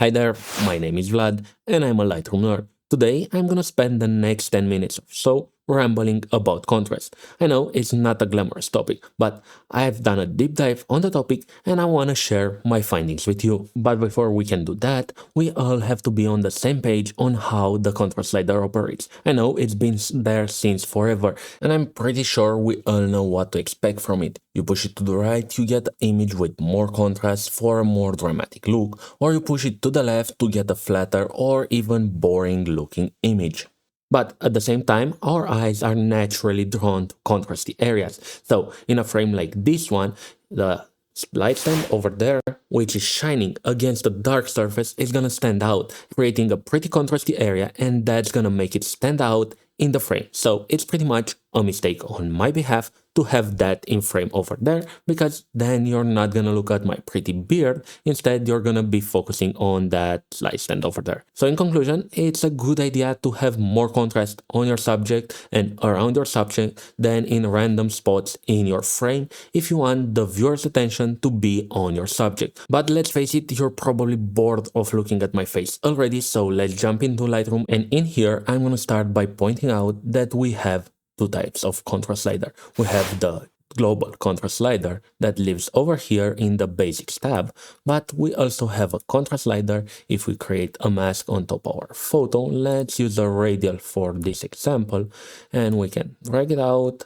Hi there, my name is Vlad and I'm a Lightroom nerd. Today I'm gonna spend the next 10 minutes or so rambling about contrast. I know it's not a glamorous topic, but I've done a deep dive on the topic and I wanna share my findings with you. But before we can do that, we all have to be on the same page on how the contrast slider operates. I know it's been there since forever and I'm pretty sure we all know what to expect from it. You push it to the right, you get an image with more contrast for a more dramatic look, or you push it to the left to get a flatter or even boring looking image. But at the same time, our eyes are naturally drawn to contrasty areas. So in a frame like this one, the light stand over there, which is shining against a dark surface, is gonna stand out, creating a pretty contrasty area, and that's gonna make it stand out in the frame. So it's pretty much a mistake on my behalf to have that in frame over there, because then you're not gonna look at my pretty beard. Instead, you're gonna be focusing on that light stand over there. So in conclusion, it's a good idea to have more contrast on your subject and around your subject than in random spots in your frame if you want the viewer's attention to be on your subject. But let's face it, you're probably bored of looking at my face already, so let's jump into Lightroom, and in here I'm gonna start by pointing out that we have two types of contrast slider. We have the global contrast slider that lives over here in the basics tab, but we also have a contrast slider if we create a mask on top of our photo. Let's use a radial for this example and we can drag it out.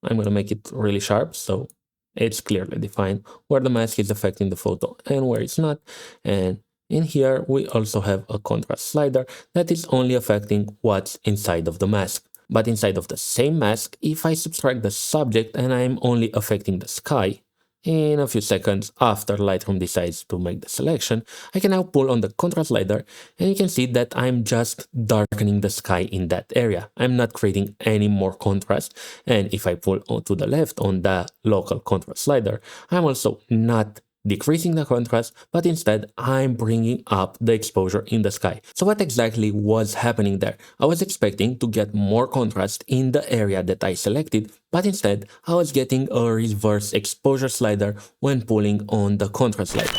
I'm going to make it really sharp so it's clearly defined where the mask is affecting the photo and where it's not. And in here we also have a contrast slider that is only affecting what's inside of the mask. But inside of the same mask, if I subtract the subject and I'm only affecting the sky, in a few seconds after Lightroom decides to make the selection, I can now pull on the contrast slider and you can see that I'm just darkening the sky in that area. I'm not creating any more contrast. And if I pull on to the left on the local contrast slider, I'm also not decreasing the contrast, but instead I'm bringing up the exposure in the sky. So what exactly was happening there? I was expecting to get more contrast in the area that I selected, but instead I was getting a reverse exposure slider when pulling on the contrast slider.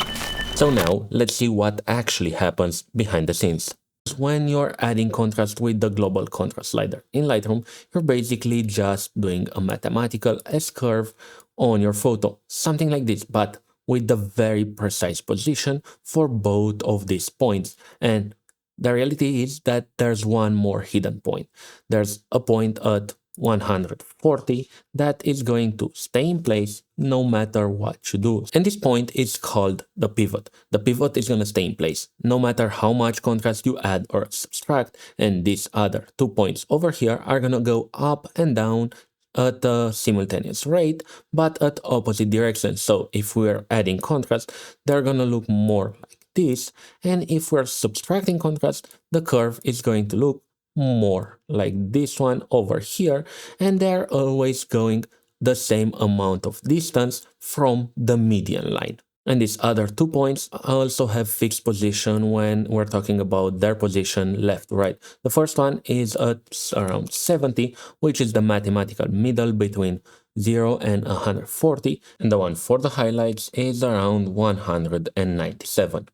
So now let's see what actually happens behind the scenes. When you're adding contrast with the global contrast slider in Lightroom, you're basically just doing a mathematical S-curve on your photo, something like this, but with the very precise position for both of these points. And the reality is that there's one more hidden point. There's a point at 140 that is going to stay in place no matter what you do. And this point is called the pivot. The pivot is going to stay in place no matter how much contrast you add or subtract. And these other 2 points over here are going to go up and down at a simultaneous rate, but at opposite directions. So if we're adding contrast, they're gonna look more like this. And if we're subtracting contrast, the curve is going to look more like this one over here. And they're always going the same amount of distance from the median line. And these other 2 points also have fixed position when we're talking about their position left, right. The first one is at around 70, which is the mathematical middle between 0 and 140. And the one for the highlights is around 197.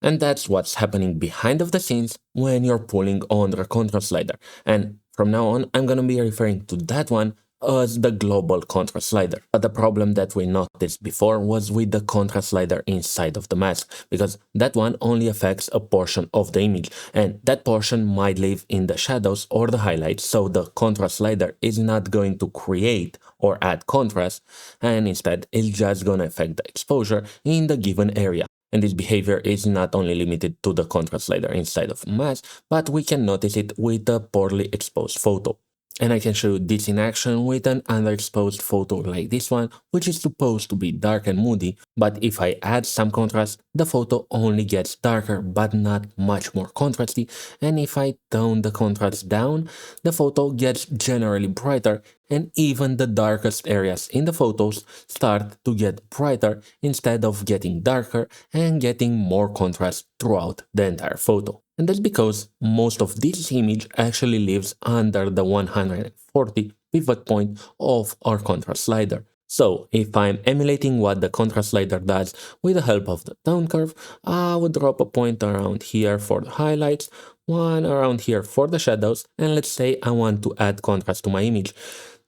And that's what's happening behind of the scenes when you're pulling on the contrast slider. And from now on, I'm going to be referring to that one as the global contrast slider. But the problem that we noticed before was with the contrast slider inside of the mask, because that one only affects a portion of the image, and that portion might live in the shadows or the highlights, so the contrast slider is not going to create or add contrast, and instead it's just going to affect the exposure in the given area. And this behavior is not only limited to the contrast slider inside of mask, but we can notice it with a poorly exposed photo. And I can show you this in action with an underexposed photo like this one, which is supposed to be dark and moody, but if I add some contrast, the photo only gets darker but not much more contrasty, and if I tone the contrast down, the photo gets generally brighter, and even the darkest areas in the photos start to get brighter instead of getting darker and getting more contrast throughout the entire photo. And that's because most of this image actually lives under the 140 pivot point of our contrast slider. So if I'm emulating what the contrast slider does with the help of the tone curve, I would drop a point around here for the highlights, one around here for the shadows, and let's say I want to add contrast to my image.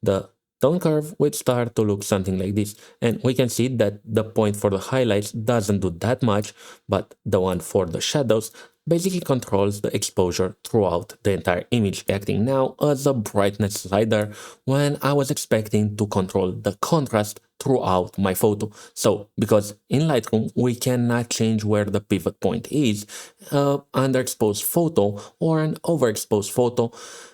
The tone curve would start to look something like this, and we can see that the point for the highlights doesn't do that much, but the one for the shadows basically controls the exposure throughout the entire image, acting now as a brightness slider when I was expecting to control the contrast throughout my photo. So, because in Lightroom we cannot change where the pivot point is, underexposed photo or an overexposed photo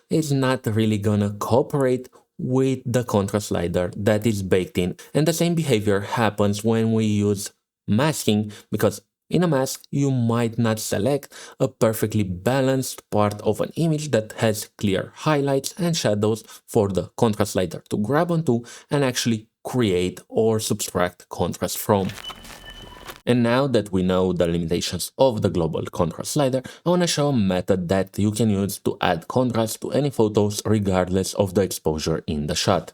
is not really gonna cooperate with the contrast slider that is baked in. And the same behavior happens when we use masking, because in a mask, you might not select a perfectly balanced part of an image that has clear highlights and shadows for the contrast slider to grab onto and actually create or subtract contrast from. And now that we know the limitations of the global contrast slider, I want to show a method that you can use to add contrast to any photos regardless of the exposure in the shot.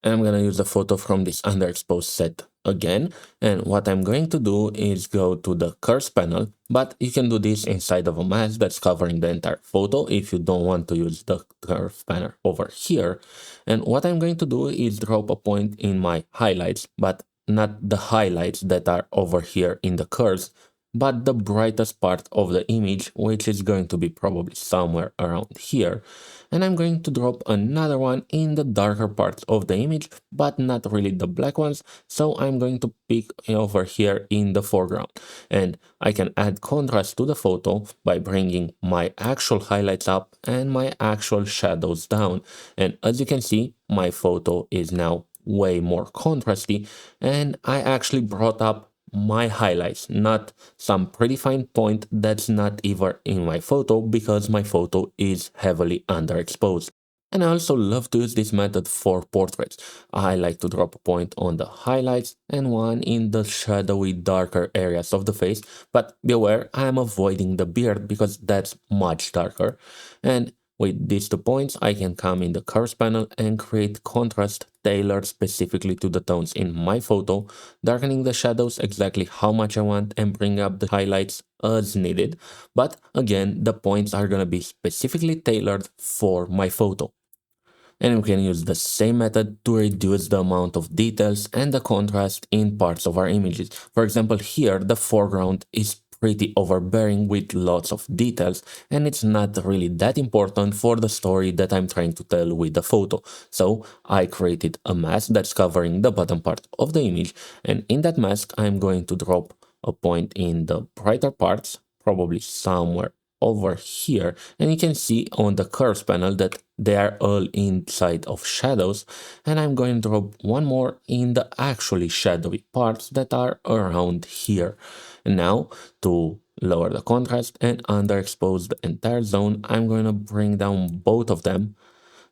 And I'm gonna use the photo from this underexposed set again. And what I'm going to do is go to the curves panel, but you can do this inside of a mask that's covering the entire photo if you don't want to use the curve panel over here. And what I'm going to do is drop a point in my highlights, but not the highlights that are over here in the curves, but the brightest part of the image, which is going to be probably somewhere around here. And I'm going to drop another one in the darker parts of the image, but not really the black ones. So I'm going to pick over here in the foreground. And I can add contrast to the photo by bringing my actual highlights up and my actual shadows down. And as you can see, my photo is now way more contrasty, and I actually brought up my highlights, not some predefined point that's not even in my photo because my photo is heavily underexposed. And I also love to use this method for portraits. I like to drop a point on the highlights and one in the shadowy darker areas of the face, but be aware I am avoiding the beard because that's much darker. And with these 2 points, I can come in the curves panel and create contrast tailored specifically to the tones in my photo, darkening the shadows exactly how much I want and bring up the highlights as needed. But again, the points are gonna be specifically tailored for my photo. And we can use the same method to reduce the amount of details and the contrast in parts of our images. For example, here the foreground is pretty overbearing with lots of details, and it's not really that important for the story that I'm trying to tell with the photo. So I created a mask that's covering the bottom part of the image, and in that mask I'm going to drop a point in the brighter parts, probably somewhere over here, and you can see on the curves panel that they are all inside of shadows, and I'm going to drop one more in the actually shadowy parts that are around here. And now to lower the contrast and underexpose the entire zone, I'm going to bring down both of them,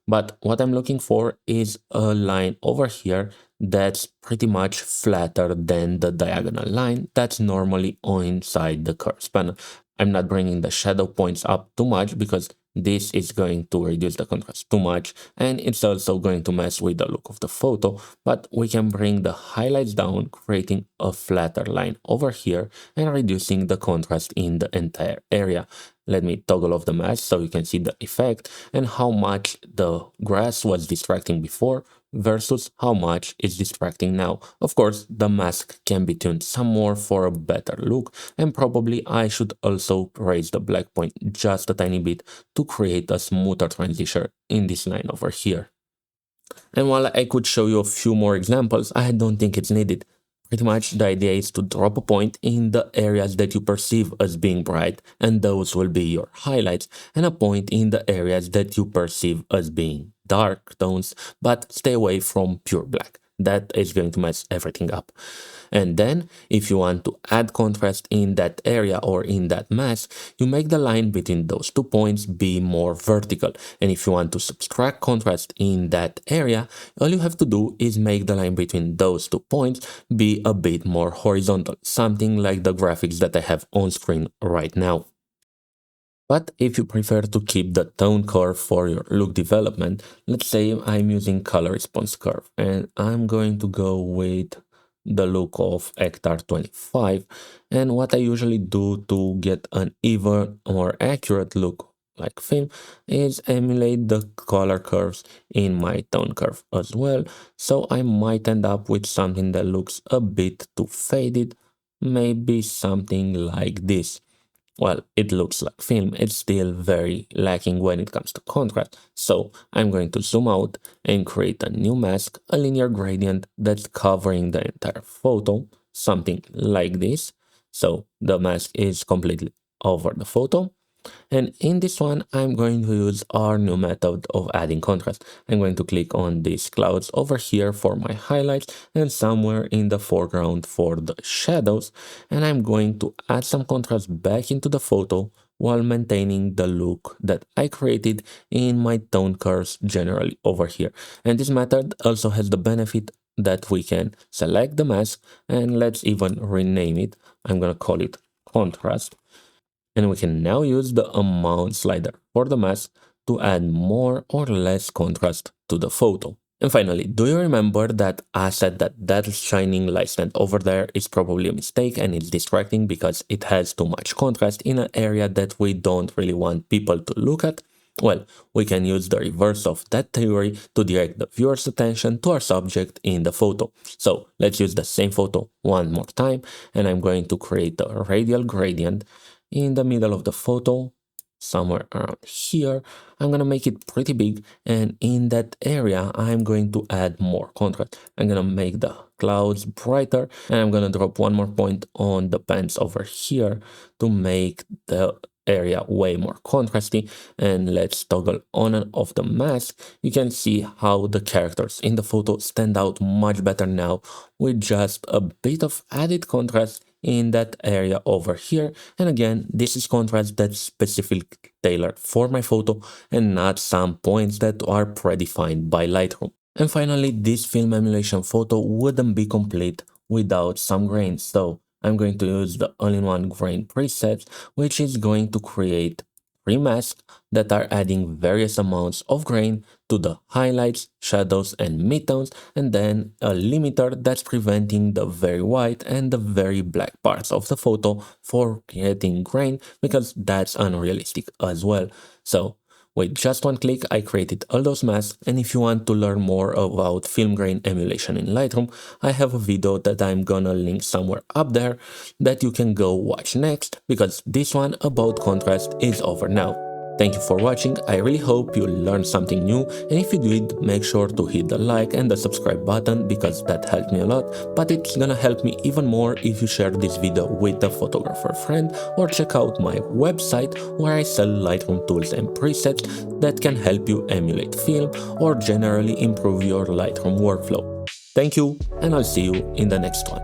but what I'm looking for is a line over here that's pretty much flatter than the diagonal line that's normally inside the curves panel. I'm not bringing the shadow points up too much because this is going to reduce the contrast too much, and it's also going to mess with the look of the photo, but we can bring the highlights down, creating a flatter line over here and reducing the contrast in the entire area. Let me toggle off the mask so you can see the effect and how much the grass was distracting before versus how much it's distracting now. Of course, the mask can be tuned some more for a better look, and probably I should also raise the black point just a tiny bit to create a smoother transition in this line over here. And while I could show you a few more examples, I don't think it's needed. Pretty much the idea is to drop a point in the areas that you perceive as being bright, and those will be your highlights, and a point in the areas that you perceive as being dark tones, but stay away from pure black. That is going to mess everything up. And then, if you want to add contrast in that area or in that mask, you make the line between those 2 points be more vertical. And if you want to subtract contrast in that area, all you have to do is make the line between those 2 points be a bit more horizontal, something like the graphics that I have on screen right now. But if you prefer to keep the tone curve for your look development, let's say I'm using color response curve and I'm going to go with the look of Hectare 25. And what I usually do to get an even more accurate look like film is emulate the color curves in my tone curve as well. So I might end up with something that looks a bit too faded, maybe something like this. Well, it looks like film, it's still very lacking when it comes to contrast. So I'm going to zoom out and create a new mask, a linear gradient that's covering the entire photo, something like this. So the mask is completely over the photo. And in this one, I'm going to use our new method of adding contrast. I'm going to click on these clouds over here for my highlights and somewhere in the foreground for the shadows. And I'm going to add some contrast back into the photo while maintaining the look that I created in my tone curves generally over here. And this method also has the benefit that we can select the mask and let's even rename it. I'm going to call it contrast, and we can now use the amount slider for the mask to add more or less contrast to the photo. And finally, do you remember that I said that that shining light stand over there is probably a mistake and it's distracting because it has too much contrast in an area that we don't really want people to look at? Well, we can use the reverse of that theory to direct the viewer's attention to our subject in the photo. So let's use the same photo one more time, and I'm going to create a radial gradient in the middle of the photo, somewhere around here. I'm gonna make it pretty big, and in that area I'm going to add more contrast. I'm gonna make the clouds brighter, and I'm gonna drop one more point on the pens over here to make the area way more contrasty. And let's toggle on and off the mask. You can see how the characters in the photo stand out much better now with just a bit of added contrast in that area over here. And again, this is contrast that's specifically tailored for my photo and not some points that are predefined by Lightroom. And finally, this film emulation photo wouldn't be complete without some grain, so I'm going to use the all-in-one grain presets, which is going to create three masks that are adding various amounts of grain to the highlights, shadows, and midtones, and then a limiter that's preventing the very white and the very black parts of the photo for getting grain, because that's unrealistic as well. So with just one click, I created all those masks, and if you want to learn more about film grain emulation in Lightroom, I have a video that I'm gonna link somewhere up there that you can go watch next, because this one about contrast is over now. Thank you for watching, I really hope you learned something new, and if you did, make sure to hit the like and the subscribe button because that helped me a lot, but it's gonna help me even more if you share this video with a photographer friend or check out my website where I sell Lightroom tools and presets that can help you emulate film or generally improve your Lightroom workflow. Thank you, and I'll see you in the next one.